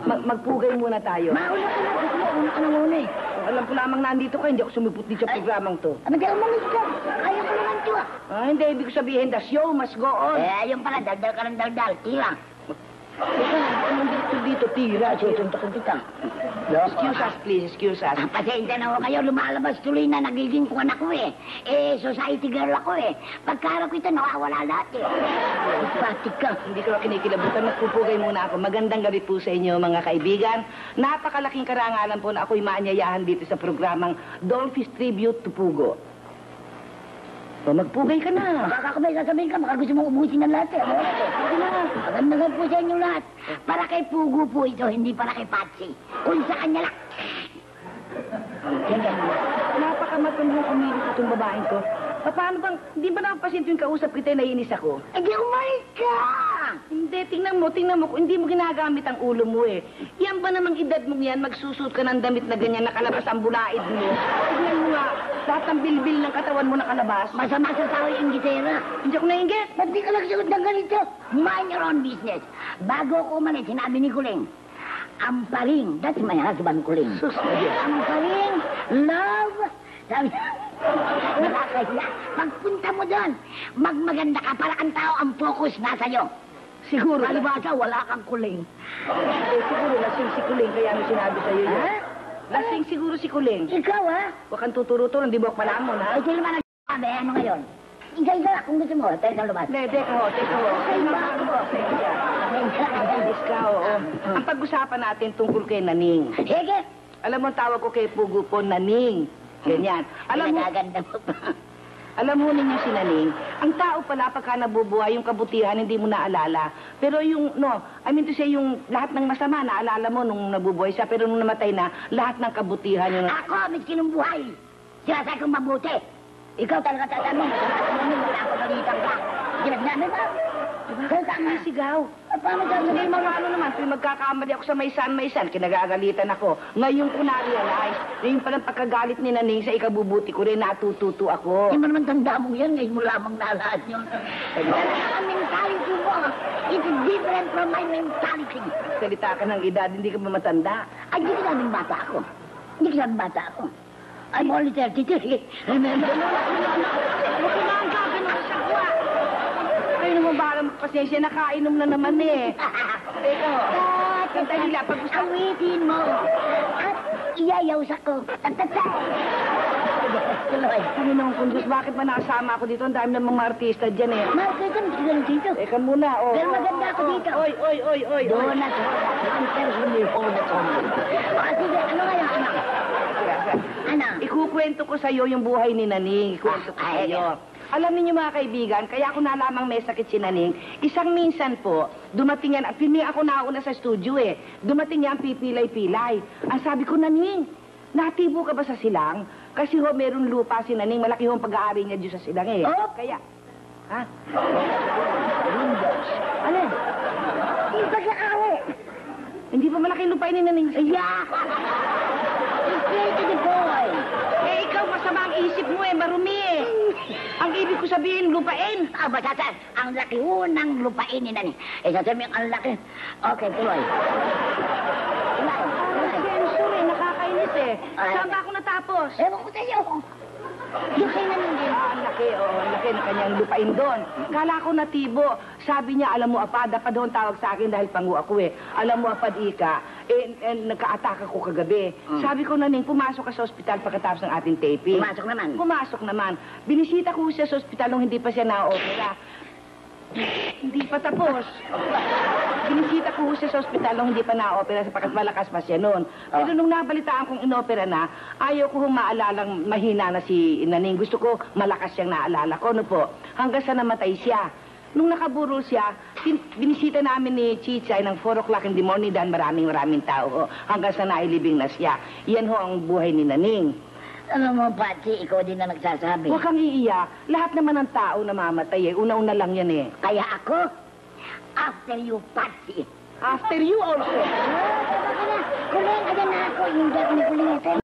Magpugay muna tayo. Mauna ka na. Mauna ka na muna eh. Alam ko lamang nandito ka, hindi ako sumipot dito sa programang to. Hindi ako umalis ka. Kaya ko naman ito ah. Hindi, ibig ko sabihin, the show must go on. Ayun pala, daldal ka ng daldal. Tira. Teka, nandito dito, tira. Susuntok kita. Excuse us, please, excuse us. Pasensya na ho kayo, lumalabas tuloy na nagiging kuwan ako eh. Society girl ako eh. Pagkarap ko ito, nawawala lahat eh. Patik ka. Hindi ko kinikilabutan, magpupugay muna ako. Magandang gabi po sa inyo, mga kaibigan. Napakalaking karangalan po na ako'y maanyayahan dito sa programang Dolphys Tribute to Pugo. O, magpugay ka na. Baka ko may sasabihin ka, baka gusto mong ubusin ng lahat eh. Sige na, magandang po sa inyo lahat. Para kay Pugo po ito, hindi para kay Patsy. Kung sa kanya lang. Napakamatandang umilis itong babaeng to. Paano bang, hindi ba nakapasin tuwing kausap kita, naiinis ako? Hindi umalis ka! Hindi, tingnan mo, hindi mo ginagamit ang ulo mo eh. Yan ba namang edad mong yan, magsusuot ka ng damit na ganyan, nakalabas ang bulaid mo? Tingnan mo nga, lahat ng bilbil ng katawan mo nakalabas. Masama sa tao yung inggitera. Hindi ako nainggit. Ba't di ka nagsuot ng ganito? Mind your own business. Bago ako umalis, sinabi ni Kuling, Ampaling, that's my husband, Kuling. Ampaling, love, sabi nakakahiya. Pagpunta mo doon, magmaganda ka para ang tao ang focus nasa iyo. Siguro. Palibasa, wala kang Kuling. Siguro, lasing si Kuling, kaya ano sinabi sa'yo yun. Ha? Lasing siguro si Kuling. Ikaw, ha? Huwag kang tuturo-turo, hindi mo malamon, ha? Ay, sino man nagsasabi, ano ngayon? Isa-isa, kung gusto mo, tayo sa lumas. Teka ho. Ay, ano mo, Nandis ka, oo. Ang pag-usapan natin tungkol kay Naning. Sige. Alam mo, tawag ko kay Pugo po, Naning. Ganyan. Pinagaganda mo pa. Alam mo ninyo si Naning, ang tao pala pagka nabubuhay, yung kabutihan, hindi mo naalala. Pero yung, I mean to say, yung lahat ng masama, naalala mo nung nabubuhay siya, pero nung namatay na, lahat ng kabutihan yun. Ako, miskin ng buhay. Sinasabi kong mabuti. Ikaw talaga tatan mo. Wala ako balitan ka. Ginagnamin ba? Kaya ka ang sigaw. Paano ka? Hindi, mga ano naman, tuwing magkakamali ako sa maysan, kinagagalitan ako. Ngayon ko na-realize, yung palang pagkagalit ni Naning sa ikabubuti ko rin, natututo ako. Hindi mo naman tanda mo yan, ngayon mo lamang nalahat yun. Ang mentality mo, it's different from my mentality. Salita ka ng edad, hindi ka ba matanda? Ay, hindi ka namin bata ako. Hindi ka namin bata ako. I'm only 33. Remember? Huwag na ang gagawin ng sakwa. Kayo naman ba alam pasensya, nakainom na naman eh. Eko, sandali lang, pag-usap. Awitin mo. At iyayaws ako. Tatatay. Tuloy. Panginoong Kundus, bakit ba nakasama ako dito? Ang dami namang mga artista dyan eh. Mark, ito na dito. Eka muna, oh. Pero maganda ako dito. Oy. Doon na. Answers when you hold it on. Sige, ano ngayon, anak? Ano? Ikukwento ko sa'yo yung buhay ni Naning. Ikukwento ko sa'yo. Alam niyo mga kaibigan, kaya ako nalamang may sakit si Naning. Isang minsan po, dumating yan, ako nauna sa studio eh. Dumating yan, pipilay-pilay. Ang sabi ko, Naning, natibo ka ba sa silang? Kasi ho, meron lupa si Naning, malaki ho ang pag-aari niya dyan sa silang eh. Oh? Kaya, ha? Ano? Yung pag-aawi. Hindi pa malaki lupa ni Naning. Yeah! It's great to the boy. Eh, ikaw, masama ang isip mo eh, marumi eh. Ang ibig ko sabihin, lupain. Basta, ang laki unang lupain ni Nani. Sasabihin, ang laki. Okay, tuloy. Sensor eh, nakakainis eh. Saan ba ako natapos? Ewan ko sa'yo. Yung kay Nani din. Ang laki na kanyang lupain doon. Kala ko natibo. Sabi niya, alam mo, Apad, dapat doon tawag sa akin dahil pangu ako eh. Alam mo, Apad, Ika, nagka-attack ako kagabi. Sabi ko, Naning, pumasok ka sa ospital pagkatapos ng ating taping. Pumasok naman. Binisita ko siya sa ospital nung hindi pa siya na-opera. Hindi pa tapos. Binisita ko siya sa ospital nung hindi pa na-opera sapagkat malakas pa siya noon. Pero nung nabalitaan kong inopera na, ayaw ko maalalang mahina na si Naning. Gusto ko malakas siyang naalala ko. Ano po? Hanggang sa namatay siya. Nung nakaburol siya, binisita namin ni Chichay ng 4 o'clock in the morning dahil maraming tao. Hanggang sa nailibing na siya. Yan ho ang buhay ni Naning. Alam mo, Patsy, ikaw din na nagsasabi. Huwag kang iiyak. Lahat naman ng tao namamatay eh. Una-una lang yan eh. Kaya ako, after you, Patsy. After you also. Kuling, ayan na ako. Hindi ako nagkuling.